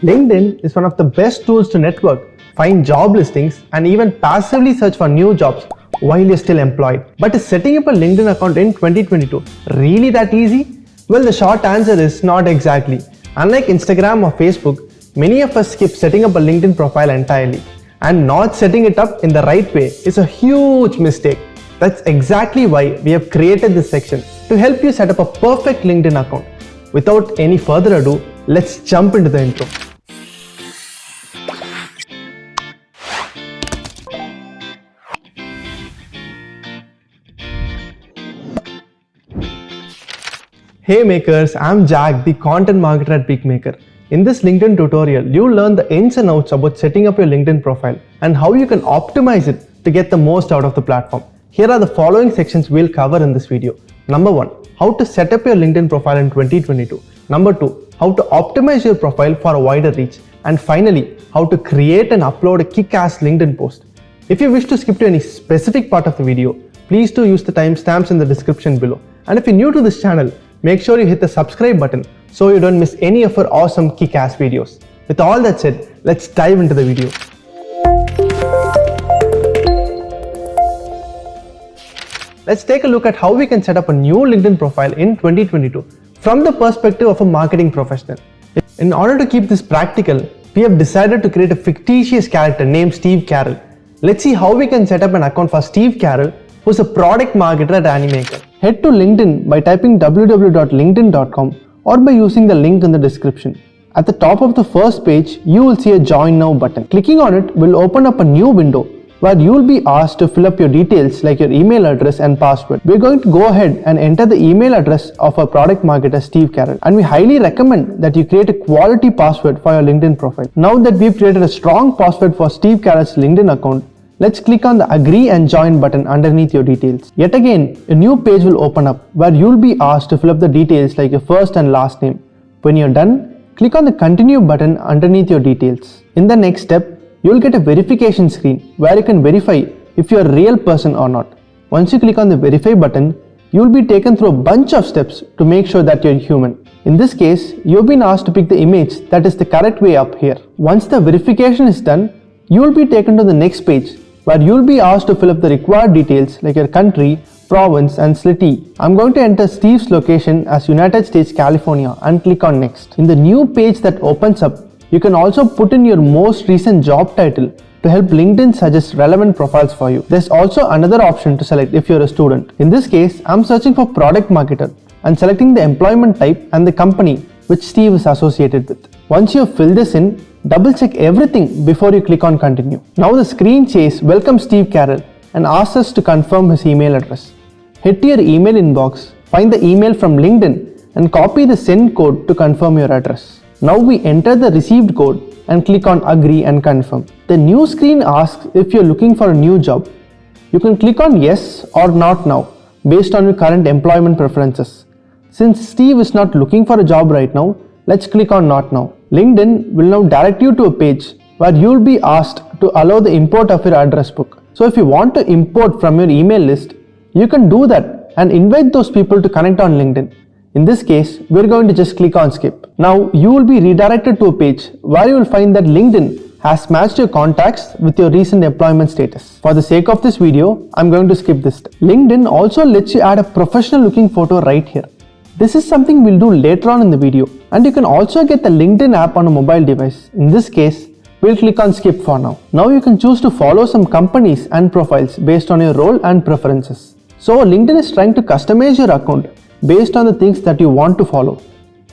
LinkedIn is one of the best tools to network, find job listings, and even passively search for new jobs while you're still employed. But is setting up a LinkedIn account in 2022 really that easy? Well, the short answer is not exactly. Unlike Instagram or Facebook, many of us skip setting up a LinkedIn profile entirely. And not setting it up in the right way is a huge mistake. That's exactly why we have created this section to help you set up a perfect LinkedIn account. Without any further ado, let's jump into the intro. Hey makers, I'm Jack, the content marketer at Picmaker. In this LinkedIn tutorial, you'll learn the ins and outs about setting up your LinkedIn profile and how you can optimize it to get the most out of the platform. Here are the following sections we'll cover in this video. Number 1, how to set up your LinkedIn profile in 2022. Number 2, how to optimize your profile for a wider reach. And finally, how to create and upload a kick-ass LinkedIn post. If you wish to skip to any specific part of the video, please do use the timestamps in the description below. And if you're new to this channel, make sure you hit the subscribe button so you don't miss any of our awesome kick-ass videos. With all that said, let's dive into the video. Let's take a look at how we can set up a new LinkedIn profile in 2022 from the perspective of a marketing professional. In order to keep this practical, we have decided to create a fictitious character named Steve Carroll. Let's see how we can set up an account for Steve Carroll, who's a product marketer at Picmaker. Head to LinkedIn by typing www.linkedin.com or by using the link in the description. At the top of the first page, you will see a Join Now button. Clicking on it will open up a new window where you will be asked to fill up your details like your email address and password. We're going to go ahead and enter the email address of our product marketer Steve Carroll, and we highly recommend that you create a quality password for your LinkedIn profile. Now that we've created a strong password for Steve Carroll's LinkedIn account, let's click on the Agree and Join button underneath your details. Yet again, a new page will open up where you'll be asked to fill up the details like your first and last name. When you're done, click on the Continue button underneath your details. In the next step, you'll get a verification screen where you can verify if you're a real person or not. Once you click on the Verify button, you'll be taken through a bunch of steps to make sure that you're human. In this case, you've been asked to pick the image that is the correct way up here. Once the verification is done, you'll be taken to the next page where you'll be asked to fill up the required details like your country, province and city. I'm going to enter Steve's location as United States, California and click on Next. In the new page that opens up, you can also put in your most recent job title to help LinkedIn suggest relevant profiles for you. There's also another option to select if you're a student. In this case, I'm searching for product marketer and selecting the employment type and the company which Steve is associated with. Once you fill this in, double check everything before you click on Continue. Now the screen says Welcome Steve Carroll and asks us to confirm his email address. Head to your email inbox, find the email from LinkedIn and copy the send code to confirm your address. Now we enter the received code and click on Agree and Confirm. The new screen asks if you're looking for a new job. You can click on Yes or Not Now based on your current employment preferences. Since Steve is not looking for a job right now, let's click on Not Now. LinkedIn will now direct you to a page where you'll be asked to allow the import of your address book. So if you want to import from your email list, you can do that and invite those people to connect on LinkedIn. In this case, we're going to just click on Skip. Now you will be redirected to a page where you will find that LinkedIn has matched your contacts with your recent employment status. For the sake of this video, I'm going to skip this step. LinkedIn also lets you add a professional looking photo right here. This is something we'll do later on in the video, and you can also get the LinkedIn app on a mobile device. In this case, we'll click on Skip for now. Now you can choose to follow some companies and profiles based on your role and preferences. So LinkedIn is trying to customize your account based on the things that you want to follow.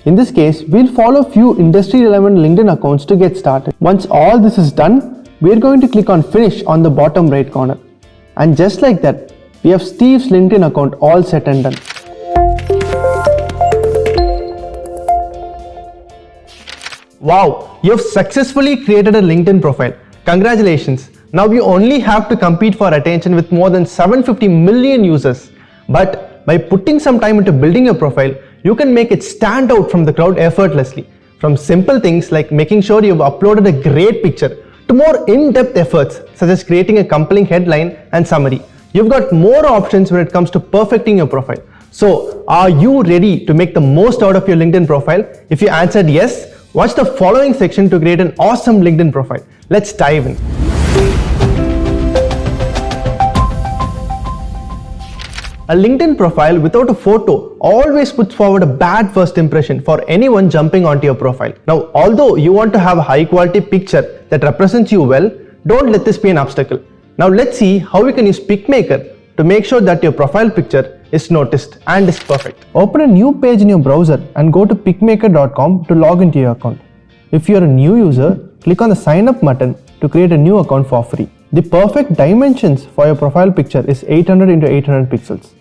In this case, we'll follow few industry relevant LinkedIn accounts to get started. Once all this is done, we're going to click on Finish on the bottom right corner. And just like that, we have Steve's LinkedIn account all set and done. Wow, you've successfully created a LinkedIn profile. Congratulations. Now you only have to compete for attention with more than 750 million users. But by putting some time into building your profile, you can make it stand out from the crowd effortlessly. From simple things like making sure you've uploaded a great picture to more in-depth efforts such as creating a compelling headline and summary. You've got more options when it comes to perfecting your profile. So, are you ready to make the most out of your LinkedIn profile? If you answered yes, Watch the following section to create an awesome LinkedIn profile. Let's dive in. A LinkedIn profile without a photo always puts forward a bad first impression for anyone jumping onto your profile. Now, although you want to have a high quality picture that represents you well, don't let this be an obstacle. Now let's see how we can use Picmaker to make sure that your profile picture is noticed and is perfect. Open a new page in your browser and go to picmaker.com to log into your account. If you are a new user, click on the sign up button to create a new account for free. The perfect dimensions for your profile picture is 800 x 800 pixels.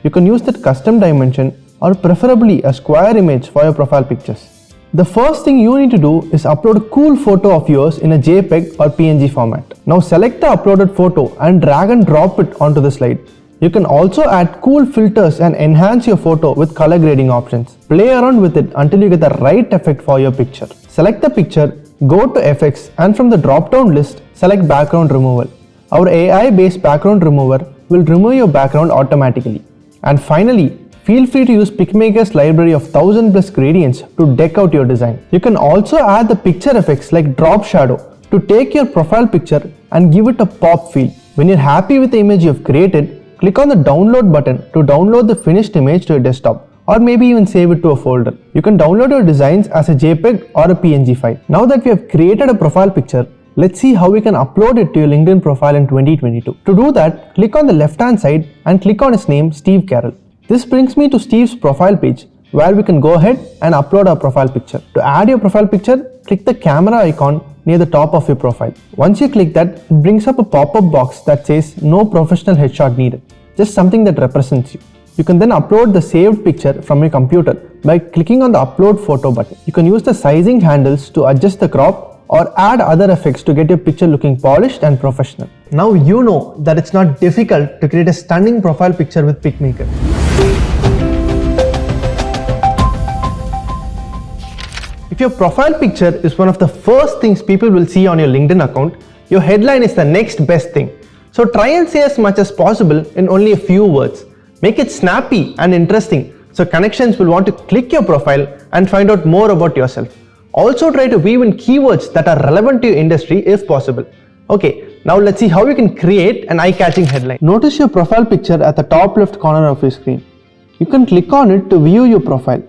You can use that custom dimension or preferably a square image for your profile pictures. The first thing you need to do is upload a cool photo of yours in a JPEG or PNG format. Now select the uploaded photo and drag and drop it onto the slide. You can also add cool filters and enhance your photo with color grading options. Play around with it until you get the right effect for your picture. Select the picture, go to FX, and from the drop-down list, select background removal. Our AI-based background remover will remove your background automatically. And finally, feel free to use Picmaker's library of 1000+ gradients to deck out your design. You can also add the picture effects like drop shadow to take your profile picture and give it a pop feel. When you're happy with the image you've created, click on the download button to download the finished image to your desktop, or maybe even save it to a folder. You can download your designs as a JPEG or a PNG file. Now that we have created a profile picture, let's see how we can upload it to your LinkedIn profile in 2022. To do that, click on the left hand side and click on his name, Steve Carroll. This brings me to Steve's profile page, where we can go ahead and upload our profile picture. To add your profile picture, click the camera icon near the top of your profile. Once you click that, it brings up a pop-up box that says no professional headshot needed, just something that represents you. You can then upload the saved picture from your computer by clicking on the upload photo button. You can use the sizing handles to adjust the crop or add other effects to get your picture looking polished and professional. Now you know that it's not difficult to create a stunning profile picture with Picmaker. If your profile picture is one of the first things people will see on your LinkedIn account, your headline is the next best thing. So try and say as much as possible in only a few words. Make it snappy and interesting so connections will want to click your profile and find out more about yourself. Also try to weave in keywords that are relevant to your industry if possible. Okay, now let's see how you can create an eye-catching headline. Notice your profile picture at the top left corner of your screen. You can click on it to view your profile.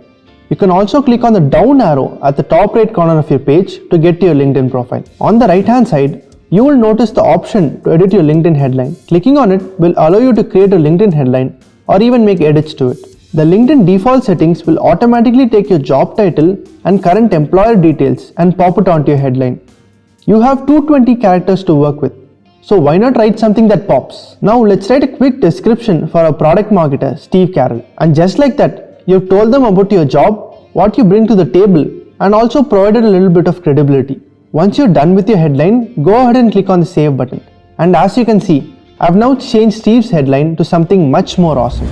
You can also click on the down arrow at the top right corner of your page to get to your LinkedIn profile. On the right hand side, you will notice the option to edit your LinkedIn headline. Clicking on it will allow you to create a LinkedIn headline or even make edits to it. The LinkedIn default settings will automatically take your job title and current employer details and pop it onto your headline. You have 220 characters to work with, so why not write something that pops? Now let's write a quick description for our product marketer, Steve Carroll. And just like that, you've told them about your job, what you bring to the table, and also provided a little bit of credibility. Once you're done with your headline, go ahead and click on the save button. And as you can see, I've now changed Steve's headline to something much more awesome.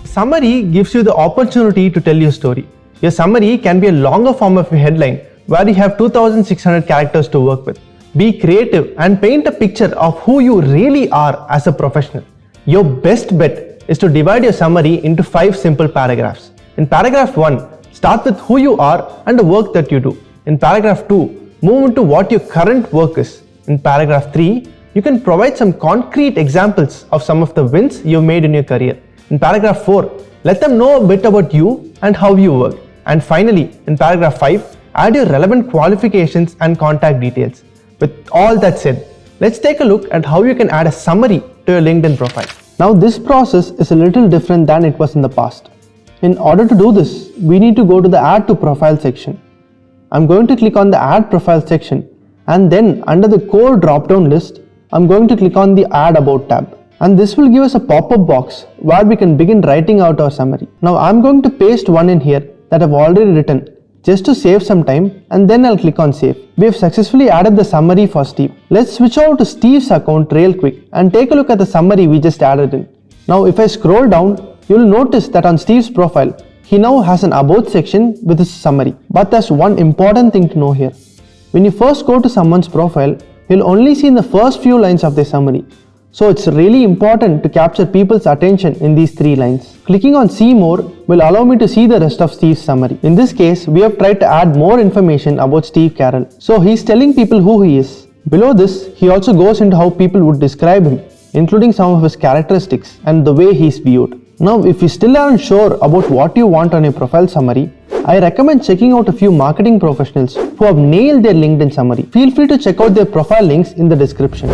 Summary gives you the opportunity to tell your story. Your summary can be a longer form of a headline where you have 2600 characters to work with. Be creative and paint a picture of who you really are as a professional. Your best bet is to divide your summary into 5 simple paragraphs. In paragraph 1, start with who you are and the work that you do. In paragraph 2, move into what your current work is. In paragraph 3, you can provide some concrete examples of some of the wins you've made in your career. In paragraph 4, let them know a bit about you and how you work. And finally, in paragraph 5, add your relevant qualifications and contact details. With all that said, let's take a look at how you can add a summary to your LinkedIn profile. Now this process is a little different than it was in the past. In order to do this, we need to go to the Add to Profile section. I'm going to click on the Add Profile section, and then under the core drop-down list, I'm going to click on the Add About tab. And this will give us a pop-up box where we can begin writing out our summary. Now I'm going to paste one in here that I've already written just to save some time, and then I'll click on save. We have successfully added the summary for Steve. Let's switch over to Steve's account real quick and take a look at the summary we just added in. Now if I scroll down, you'll notice that on Steve's profile, he now has an About section with his summary. But there's one important thing to know here. When you first go to someone's profile, you'll only see in the first few lines of their summary. So it's really important to capture people's attention in these 3 lines. Clicking on see more will allow me to see the rest of Steve's summary. In this case, we have tried to add more information about Steve Carroll. So he's telling people who he is. Below this, he also goes into how people would describe him, including some of his characteristics and the way he's viewed. Now, if you still aren't sure about what you want on your profile summary, I recommend checking out a few marketing professionals who have nailed their LinkedIn summary. Feel free to check out their profile links in the description.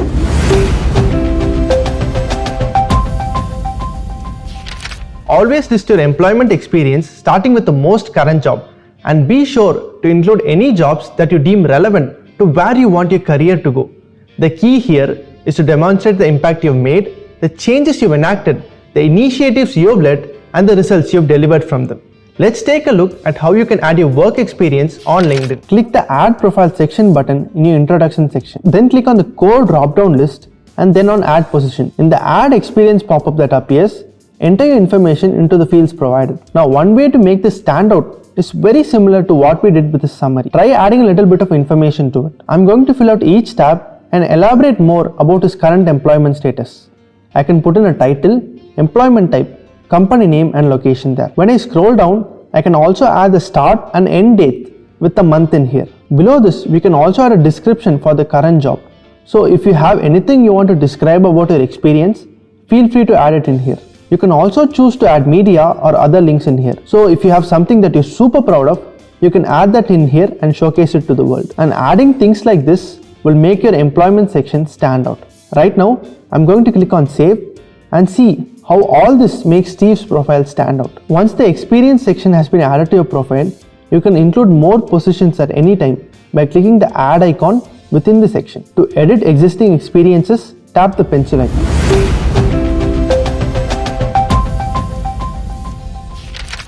Always list your employment experience starting with the most current job, and be sure to include any jobs that you deem relevant to where you want your career to go. The key here is to demonstrate the impact you've made, the changes you've enacted, the initiatives you've led, and the results you've delivered from them. Let's take a look at how you can add your work experience on LinkedIn. Click the Add Profile section button in your introduction section. Then click on the core drop-down list and then on Add Position. In the Add Experience pop-up that appears, enter your information into the fields provided. Now, one way to make this stand out is very similar to what we did with the summary. Try adding a little bit of information to it. I'm going to fill out each tab and elaborate more about his current employment status. I can put in a title, employment type, company name and location there. When I scroll down, I can also add the start and end date with the month in here. Below this, we can also add a description for the current job. So if you have anything you want to describe about your experience, feel free to add it in here. You can also choose to add media or other links in here. So if you have something that you're super proud of, you can add that in here and showcase it to the world. And adding things like this will make your employment section stand out. Right now, I'm going to click on save and see how all this makes Steve's profile stand out. Once the experience section has been added to your profile, you can include more positions at any time by clicking the add icon within the section. To edit existing experiences, tap the pencil icon.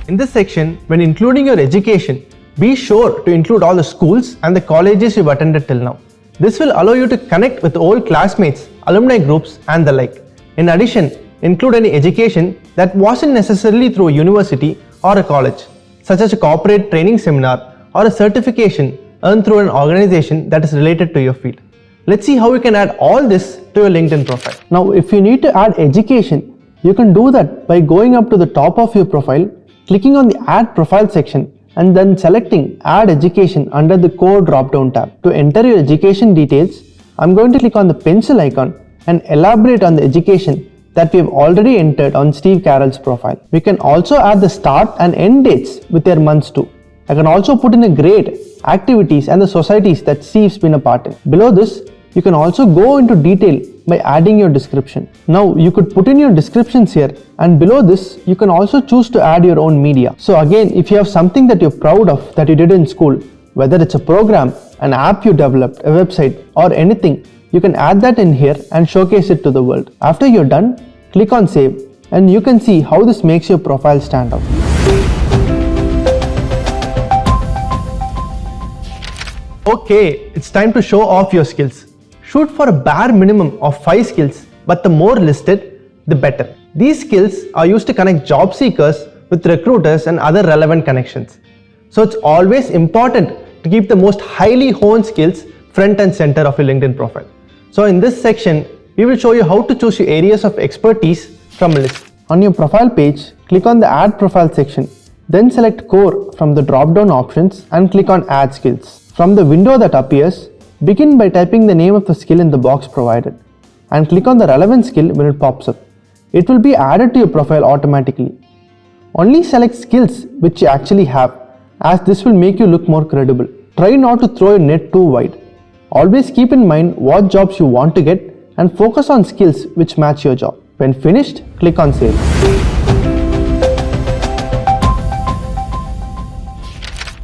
In this section, when including your education, be sure to include all the schools and the colleges you've attended till now. This will allow you to connect with old classmates, alumni groups and the like. In addition, include any education that wasn't necessarily through a university or a college, such as a corporate training seminar or a certification earned through an organization that is related to your field. Let's see how you can add all this to your LinkedIn profile. Now, if you need to add education, you can do that by going up to the top of your profile, clicking on the Add Profile section and then selecting Add Education under the Core drop-down tab. To enter your education details, I'm going to click on the pencil icon and elaborate on the education that we have already entered on Steve Carroll's profile. We can also add the start and end dates with their months too. I can also put in a grade, activities and the societies that Steve's been a part in. Below this, you can also go into detail by adding your description. Now you could put in your descriptions here, and below this you can also choose to add your own media. So again, if you have something that you're proud of that you did in school, whether it's a program, an app you developed, a website or anything, you can add that in here and showcase it to the world. After you're done, click on save and you can see how this makes your profile stand out. Okay, it's time to show off your skills. Shoot for a bare minimum of 5 skills, but the more listed, the better. These skills are used to connect job seekers with recruiters and other relevant connections. So it's always important to keep the most highly honed skills front and center of your LinkedIn profile. So in this section, we will show you how to choose your areas of expertise from a list. On your profile page, click on the Add Profile section, then select Core from the drop-down options and click on Add Skills. From the window that appears, begin by typing the name of the skill in the box provided and click on the relevant skill when it pops up. It will be added to your profile automatically. Only select skills which you actually have, as this will make you look more credible. Try not to throw your net too wide. Always keep in mind what jobs you want to get and focus on skills which match your job. When finished, click on Save.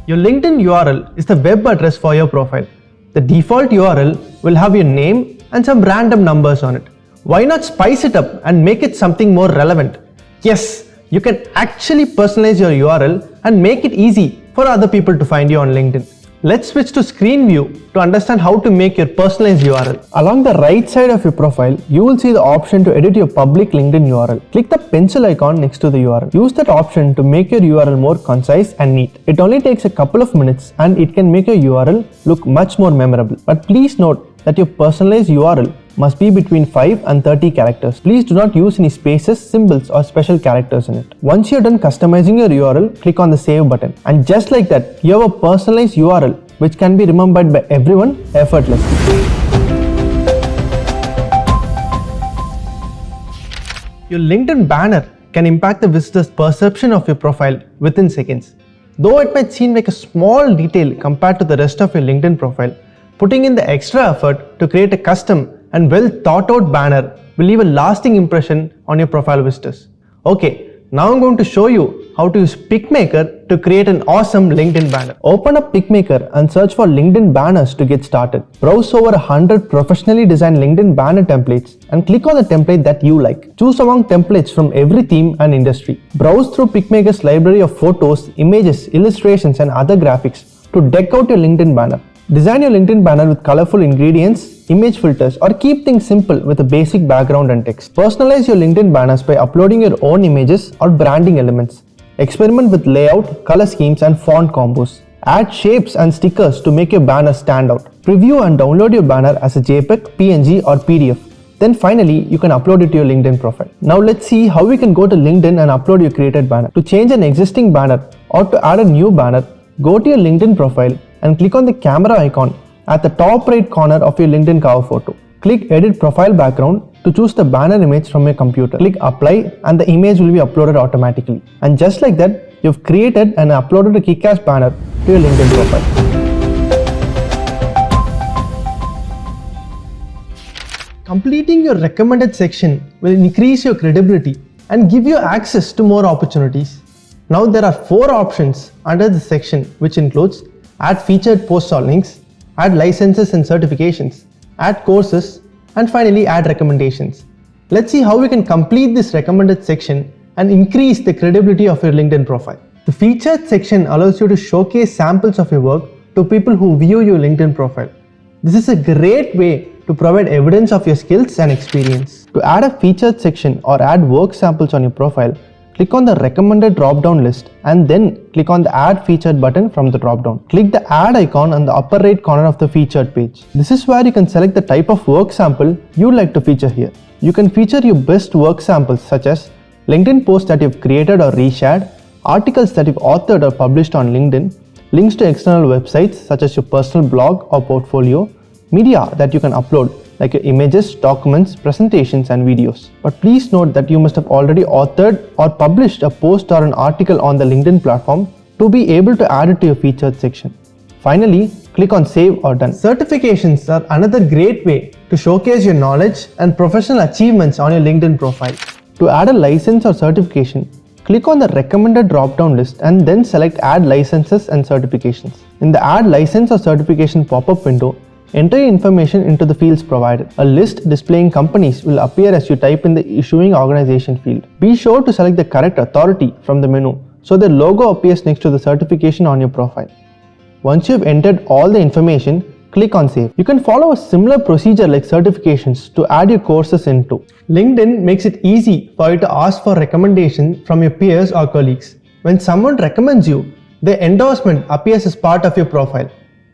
Your LinkedIn URL is the web address for your profile. The default URL will have your name and some random numbers on it. Why not spice it up and make it something more relevant? Yes, you can actually personalize your URL and make it easy for other people to find you on LinkedIn. Let's switch to screen view to understand how to make your personalized URL. Along the right side of your profile, you will see the option to edit your public LinkedIn URL. Click the pencil icon next to the URL. Use that option to make your URL more concise and neat. It only takes a couple of minutes and it can make your URL look much more memorable. But please note that your personalized URL must be between 5 and 30 characters. Please do not use any spaces, symbols or special characters in it. Once you're done customizing your URL, click on the save button. And just like that, you have a personalized URL which can be remembered by everyone effortlessly. Your LinkedIn banner can impact the visitor's perception of your profile within seconds. Though it might seem like a small detail compared to the rest of your LinkedIn profile, putting in the extra effort to create a custom and well thought out banner will leave a lasting impression on your profile visitors. Okay, now I'm going to show you how to use Picmaker to create an awesome LinkedIn banner. Open up Picmaker and search for LinkedIn banners to get started. Browse over 100 professionally designed LinkedIn banner templates and click on the template that you like. Choose among templates from every theme and industry. Browse through Picmaker's library of photos, images, illustrations and other graphics to deck out your LinkedIn banner. Design your LinkedIn banner with colorful ingredients, image filters, or keep things simple with a basic background and text. Personalize your LinkedIn banners by uploading your own images or branding elements. Experiment with layout, color schemes, and font combos. Add shapes and stickers to make your banner stand out. Preview and download your banner as a JPEG, PNG, or PDF. Then finally, you can upload it to your LinkedIn profile. Now let's see how we can go to LinkedIn and upload your created banner. To change an existing banner or to add a new banner, go to your LinkedIn profile and click on the camera icon at the top right corner of your LinkedIn cover photo. Click Edit Profile Background to choose the banner image from your computer. Click Apply and the image will be uploaded automatically. And just like that, you've created and uploaded a kickass banner to your LinkedIn profile. Completing your recommended section will increase your credibility and give you access to more opportunities. Now there are 4 options under this section, which includes add featured posts or links, add licenses and certifications, add courses, and finally add recommendations. Let's see how we can complete this recommended section and increase the credibility of your LinkedIn profile. The featured section allows you to showcase samples of your work to people who view your LinkedIn profile. This is a great way to provide evidence of your skills and experience. To add a featured section or add work samples on your profile, click on the recommended drop-down list and then click on the add featured button from the drop-down. Click the add icon on the upper right corner of the featured page. This is where you can select the type of work sample you'd like to feature here. You can feature your best work samples such as LinkedIn posts that you've created or reshared, articles that you've authored or published on LinkedIn, links to external websites such as your personal blog or portfolio, media that you can upload like your images, documents, presentations, and videos. But please note that you must have already authored or published a post or an article on the LinkedIn platform to be able to add it to your featured section. Finally, click on Save or Done. Certifications are another great way to showcase your knowledge and professional achievements on your LinkedIn profile. To add a license or certification, click on the recommended drop-down list and then select Add Licenses and Certifications. In the Add License or Certification pop-up window, enter your information into the fields provided. A list displaying companies will appear as you type in the issuing organization field. Be sure to select the correct authority from the menu so the logo appears next to the certification on your profile. Once you have entered all the information, click on Save. You can follow a similar procedure like certifications to add your courses into. LinkedIn makes it easy for you to ask for recommendations from your peers or colleagues. When someone recommends you, their endorsement appears as part of your profile.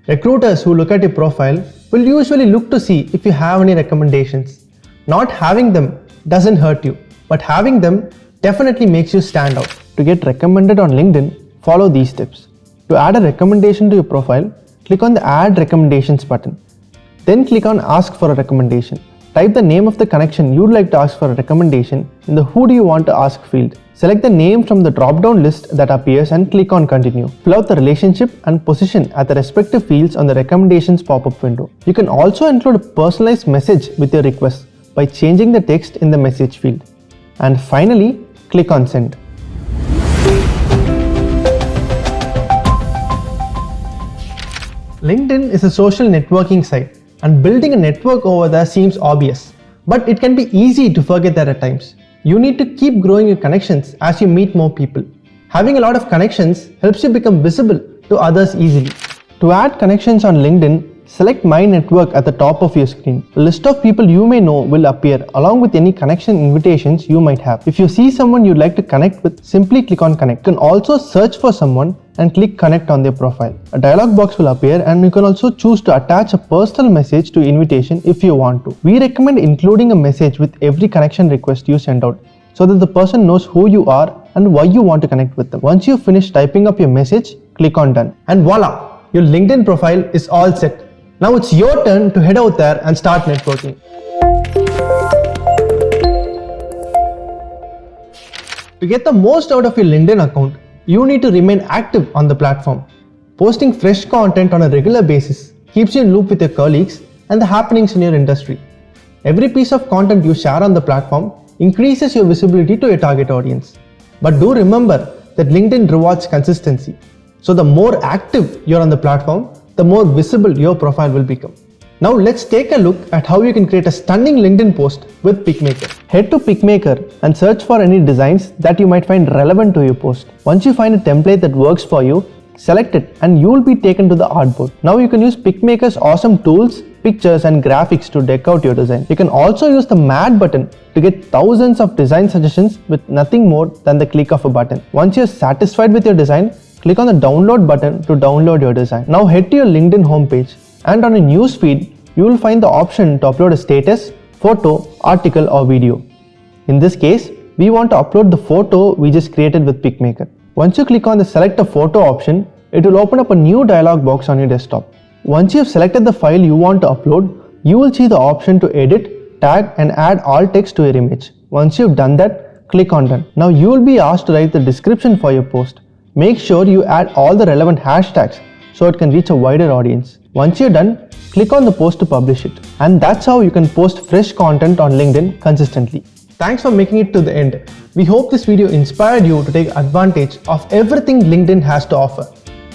Recruiters who look at your profile will usually look to see if you have any recommendations. Not having them doesn't hurt you, but having them definitely makes you stand out. To get recommended on LinkedIn, follow these steps. To add a recommendation to your profile, click on the Add Recommendations button. Then click on Ask for a Recommendation. Type the name of the connection you'd like to ask for a recommendation in the Who do you want to ask field. Select the name from the drop-down list that appears and click on Continue. Fill out the relationship and position at the respective fields on the recommendations pop-up window. You can also include a personalized message with your request by changing the text in the message field. And finally, click on Send. LinkedIn is a social networking site, and building a network over there seems obvious, but it can be easy to forget that at times. You need to keep growing your connections as you meet more people. Having a lot of connections helps you become visible to others easily. To add connections on LinkedIn, select My Network at the top of your screen. A list of people you may know will appear along with any connection invitations you might have. If you see someone you'd like to connect with, simply click on Connect. You can also search for someone and click Connect on their profile. A dialog box will appear and you can also choose to attach a personal message to invitation if you want to. We recommend including a message with every connection request you send out so that the person knows who you are and why you want to connect with them. Once you finish typing up your message, click on Done. And voila! Your LinkedIn profile is all set. Now it's your turn to head out there and start networking. To get the most out of your LinkedIn account, you need to remain active on the platform. Posting fresh content on a regular basis keeps you in loop with your colleagues and the happenings in your industry. Every piece of content you share on the platform increases your visibility to your target audience. But do remember that LinkedIn rewards consistency. So the more active you're on the platform, the more visible your profile will become. Now let's take a look at how you can create a stunning LinkedIn post with Picmaker. Head to Picmaker and search for any designs that you might find relevant to your post. Once you find a template that works for you, select it and you will be taken to the artboard. Now you can use Picmaker's awesome tools, pictures and graphics to deck out your design. You can also use the Mad button to get thousands of design suggestions with nothing more than the click of a button. Once you're satisfied with your design, click on the download button to download your design. Now head to your LinkedIn homepage and on a news feed, you will find the option to upload a status, photo, article or video. In this case, we want to upload the photo we just created with Picmaker. Once you click on the select a photo option, it will open up a new dialog box on your desktop. Once you have selected the file you want to upload, you will see the option to edit, tag and add alt text to your image. Once you've done that, click on Done. Now you will be asked to write the description for your post. Make sure you add all the relevant hashtags so it can reach a wider audience. Once you're done, click on the post to publish it. And that's how you can post fresh content on LinkedIn consistently. Thanks for making it to the end. We hope this video inspired you to take advantage of everything LinkedIn has to offer.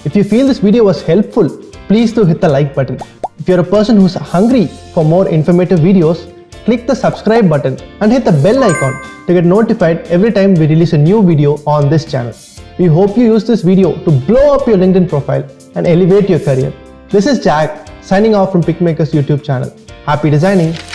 If you feel this video was helpful, please do hit the like button. If you're a person who's hungry for more informative videos, click the subscribe button and hit the bell icon to get notified every time we release a new video on this channel. We hope you use this video to blow up your LinkedIn profile and elevate your career. This is Jack signing off from Picmaker's YouTube channel. Happy designing!